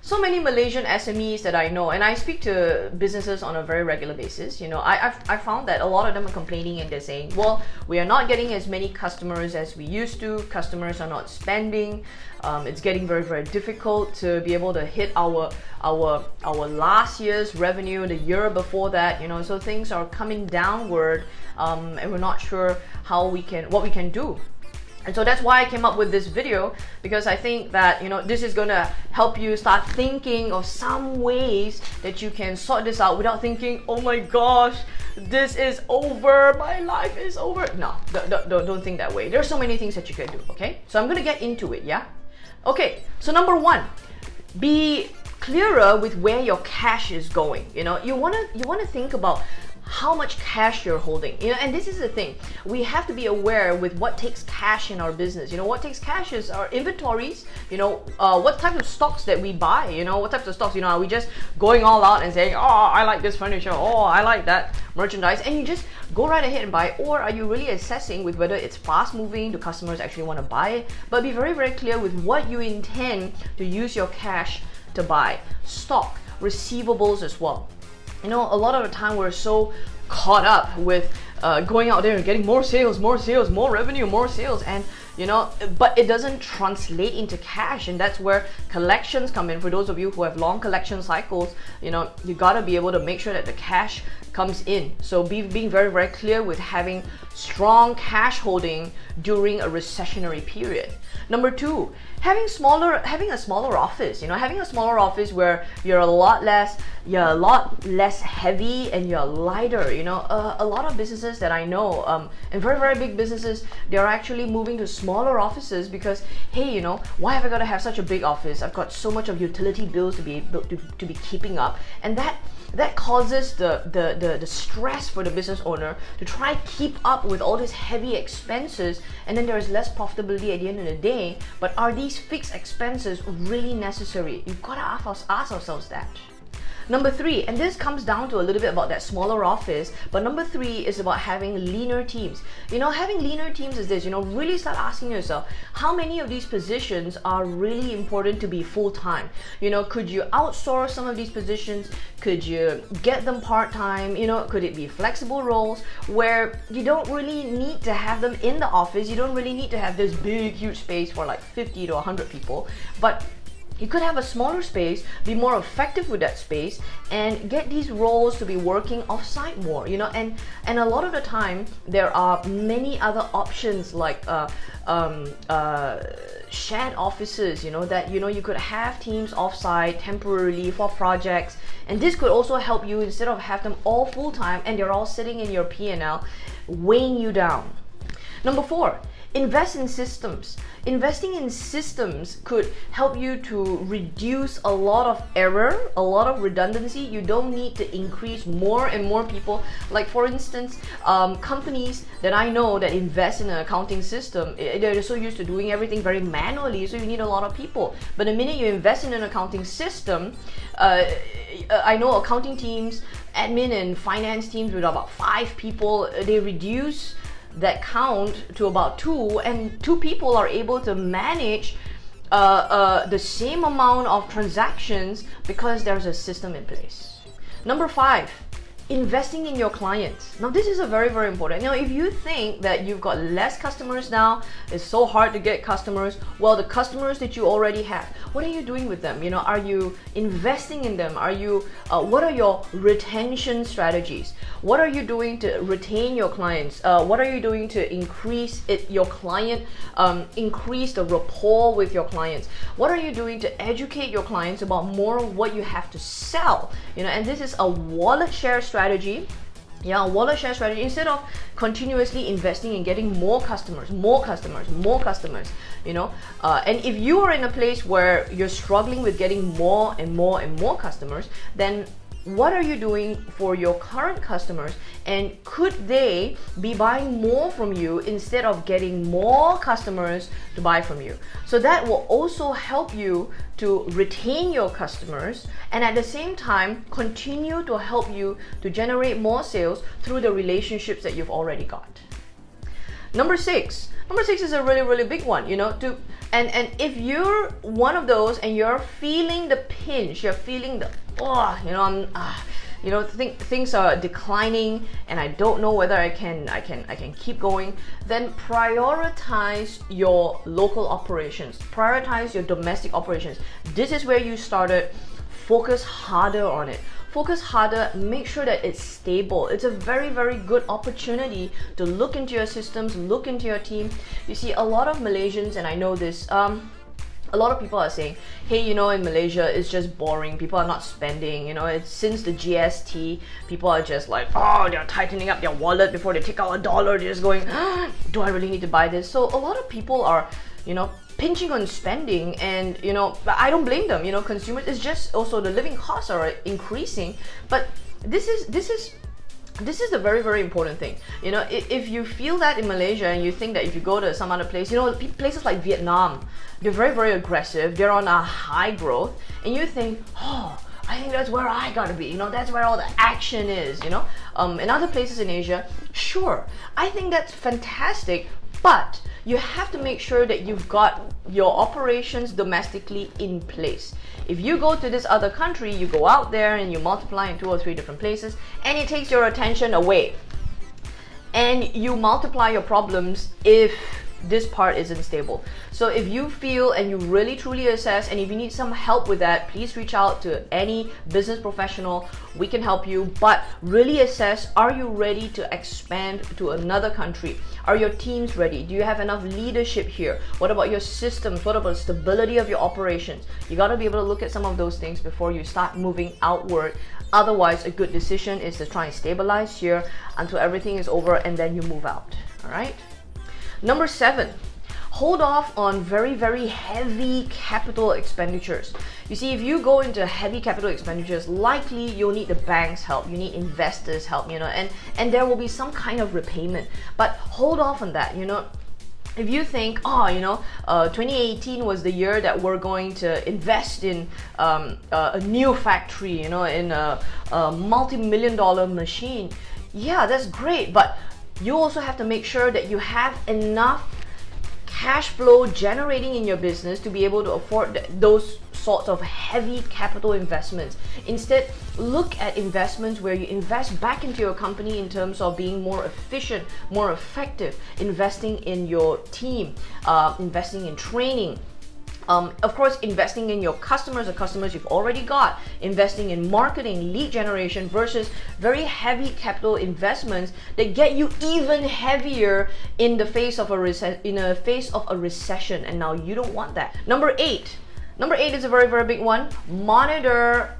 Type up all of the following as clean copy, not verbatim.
So many Malaysian SMEs that I know, and I speak to businesses on a very regular basis, you know, I found that a lot of them are complaining and they're saying, well, we are not getting as many customers as we used to. Customers are not spending. It's getting very, very difficult to be able to hit our last year's revenue, the year before that, you know, so things are coming downward, and we're not sure what we can do. And so that's why I came up with this video, because I think that, you know, this is gonna help you start thinking of some ways that you can sort this out without thinking, oh my gosh, this is over, my life is over. No, don't think that way. There's so many things that you can do, okay? So I'm gonna get into it, yeah? Okay, so number one, be clearer with where your cash is going. You know, you wanna think about how much cash you're holding, you know, and this is the thing, we have to be aware with what takes cash in our business. You know, what takes cash is our inventories, you know, what type of stocks that we buy, you know, what types of stocks, you know, are we just going all out and saying, oh, I like this furniture, oh, I like that merchandise, and you just go right ahead and buy it? Or are you really assessing with whether it's fast moving, do customers actually want to buy it? But be very, very clear with what you intend to use your cash to buy. Stock, receivables as well. You know, a lot of the time we're so caught up with going out there and getting more sales, more revenue, more sales, and you know, but it doesn't translate into cash, and that's where collections come in. For those of you who have long collection cycles, you know, you gotta be able to make sure that the cash comes in. So being very, very clear with having strong cash holding during a recessionary period. Number two, having a smaller office. You know, having a smaller office where you're a lot less heavy and you're lighter. You know, a lot of businesses that I know, and very, very big businesses, they're actually moving to smaller offices because, hey, you know, why have I got to have such a big office? I've got so much of utility bills to be keeping up, and that causes the stress for the business owner to try to keep up with all these heavy expenses, and then there is less profitability at the end of the day. But are these fixed expenses really necessary? You've got to ask ourselves that. Number three, and this comes down to a little bit about that smaller office, but number three is about having leaner teams. You know, having leaner teams is this, you know, really start asking yourself, how many of these positions are really important to be full-time? You know, could you outsource some of these positions? Could you get them part-time? You know, could it be flexible roles where you don't really need to have them in the office? You don't really need to have this big, huge space for like 50 to 100 people, but you could have a smaller space, be more effective with that space, and get these roles to be working off-site more, you know, and a lot of the time there are many other options like shared offices, you know, that, you know, you could have teams off-site temporarily for projects, and this could also help you instead of have them all full-time and they're all sitting in your P&L weighing you down. Number four, invest in systems. Investing in systems could help you to reduce a lot of error, a lot of redundancy. You don't need to increase more and more people. Like for instance, companies that I know that invest in an accounting system, they're so used to doing everything very manually, so you need a lot of people. But the minute you invest in an accounting system, I know accounting teams, admin and finance teams with about 5 people, they reduce that count to about 2, and 2 people are able to manage the same amount of transactions because there's a system in place. Number 5, investing in your clients. Now this is a very, very important. You know, if you think that you've got less customers now, it's so hard to get customers, well, the customers that you already have, what are you doing with them? You know, are you investing in them? Are you what are your retention strategies? What are you doing to retain your clients? What are you doing to increase your client, increase the rapport with your clients? What are you doing to educate your clients about more of what you have to sell? You know, and this is a wallet share strategy. Yeah, a wallet share strategy. Instead of continuously investing in getting more customers, you know, and if you are in a place where you're struggling with getting more and more customers, then what are you doing for your current customers, and could they be buying more from you instead of getting more customers to buy from you? So that will also help you to retain your customers, and at the same time continue to help you to generate more sales through the relationships that you've already got. Number 6, Number 6 is a really, really big one, you know, and if you're one of those and you're feeling the pinch, you're feeling the, oh, you know, things are declining and I don't know whether I can keep going, then prioritize your local operations, prioritize your domestic operations. This is where you started. Focus harder on it. Focus harder, make sure that it's stable. It's a very, very good opportunity to look into your systems, look into your team. You see, a lot of Malaysians, and I know this, a lot of people are saying, hey, you know, in Malaysia, it's just boring. People are not spending, you know, it's since the GST, people are just like, oh, they're tightening up their wallet before they take out a dollar. They're just going, do I really need to buy this? So a lot of people are, you know, pinching on spending, and you know, I don't blame them. You know, consumers, it's just also the living costs are increasing. But this is the very, very important thing. You know, if you feel that in Malaysia and you think that if you go to some other place, you know, places like Vietnam, they're very, very aggressive, they're on a high growth, and you think, oh, I think that's where I gotta be, you know, that's where all the action is, you know. In other places in Asia, sure, I think that's fantastic, but you have to make sure that you've got your operations domestically in place. If you go to this other country, you go out there and you multiply in 2 or 3 different places, and it takes your attention away. And you multiply your problems if this part isn't stable. So if you feel and you really truly assess, and if you need some help with that, please reach out to any business professional. We can help you, but really assess, are you ready to expand to another country? Are your teams ready? Do you have enough leadership here? What about your systems? What about the stability of your operations? You got to be able to look at some of those things before you start moving outward. Otherwise, a good decision is to try and stabilize here until everything is over, and then you move out. All right. Number 7, hold off on very, very heavy capital expenditures. You see, if you go into heavy capital expenditures, likely you'll need the bank's help, you need investors' help, you know, and there will be some kind of repayment. But hold off on that, you know. If you think, oh, you know, 2018 was the year that we're going to invest in a new factory, you know, in a multi-million-dollar machine, yeah, that's great, but you also have to make sure that you have enough cash flow generating in your business to be able to afford those sorts of heavy capital investments. Instead, look at investments where you invest back into your company in terms of being more efficient, more effective, investing in your team, investing in training. Of course, investing in your customers, the customers you've already got, investing in marketing, lead generation, versus very heavy capital investments that get you even heavier in the face of a recession. And now you don't want that. Number 8 is a very, very big one. Monitor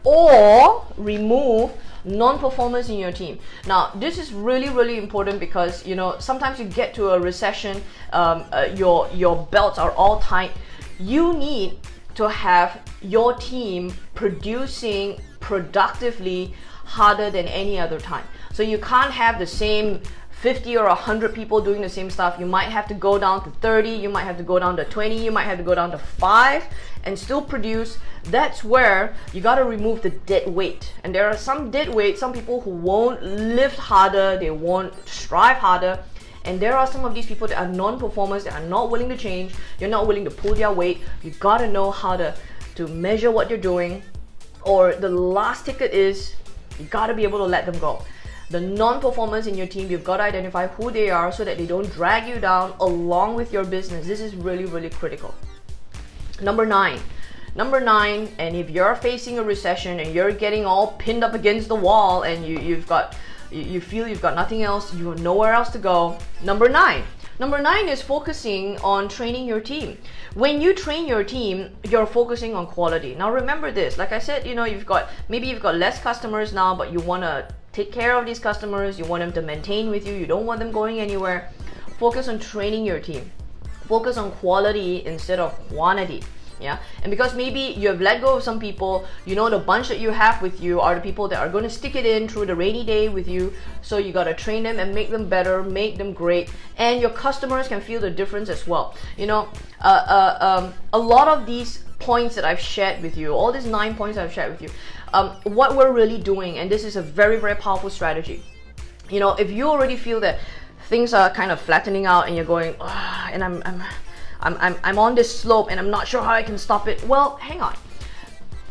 or remove non-performance in your team. Now, this is really, really important because, you know, sometimes you get to a recession, your belts are all tight. You need to have your team producing productively harder than any other time. So you can't have the same 50 or 100 people doing the same stuff. You might have to go down to 30, you might have to go down to 20, you might have to go down to 5 and still produce. That's where you got to remove the dead weight. And there are some dead weight, some people who won't lift harder, they won't strive harder. And there are some of these people that are non-performers, that are not willing to change, you're not willing to pull their weight. You got to know how to measure what you're doing. Or the last ticket is, you got to be able to let them go. The non-performers in your team, you've got to identify who they are so that they don't drag you down along with your business. This is really, really critical. Number 9, and if you're facing a recession and you're getting all pinned up against the wall and you feel you've got nothing else, you have nowhere else to go. Number 9 is focusing on training your team. When you train your team, you're focusing on quality. Now remember this, like I said, you know, maybe you've got less customers now, but you want to take care of these customers, you want them to maintain with you, you don't want them going anywhere. Focus on training your team. Focus on quality instead of quantity. Yeah, and because maybe you have let go of some people, you know, the bunch that you have with you are the people that are going to stick it in through the rainy day with you. So you got to train them and make them better, make them great, and your customers can feel the difference as well. You know, a lot of these points that I've shared with you, all these 9 points I've shared with you, what we're really doing, and this is a very, very powerful strategy. You know, if you already feel that things are kind of flattening out and you're going, and I'm on this slope and I'm not sure how I can stop it. Well, hang on.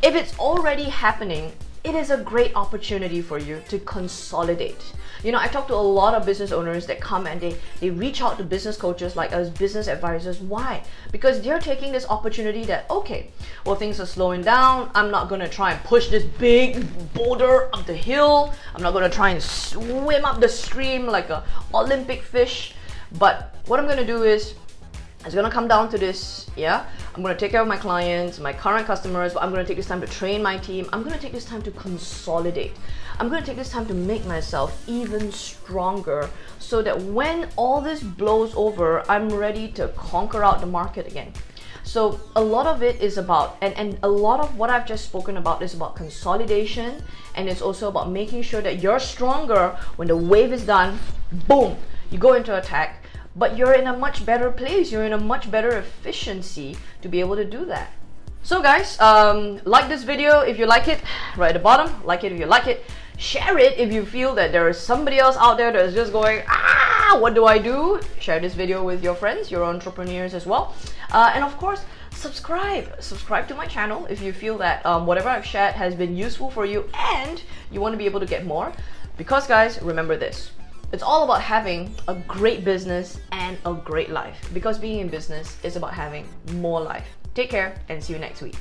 If it's already happening, it is a great opportunity for you to consolidate. You know, I talk to a lot of business owners that come and they reach out to business coaches like us, business advisors. Why? Because they're taking this opportunity that, okay, well, things are slowing down. I'm not going to try and push this big boulder up the hill. I'm not going to try and swim up the stream like an Olympic fish. But what I'm going to do is, it's going to come down to this, yeah? I'm going to take care of my clients, my current customers, but I'm going to take this time to train my team. I'm going to take this time to consolidate. I'm going to take this time to make myself even stronger so that when all this blows over, I'm ready to conquer out the market again. So a lot of it is about, and a lot of what I've just spoken about is about consolidation, and it's also about making sure that you're stronger when the wave is done, boom, you go into attack. But you're in a much better place, you're in a much better efficiency to be able to do that. So guys, like this video if you like it, right at the bottom, like it if you like it, share it if you feel that there is somebody else out there that is just going, what do I do? Share this video with your friends, your entrepreneurs as well. And of course, subscribe to my channel if you feel that whatever I've shared has been useful for you and you want to be able to get more. Because guys, remember this. It's all about having a great business and a great life, because being in business is about having more life. Take care and see you next week.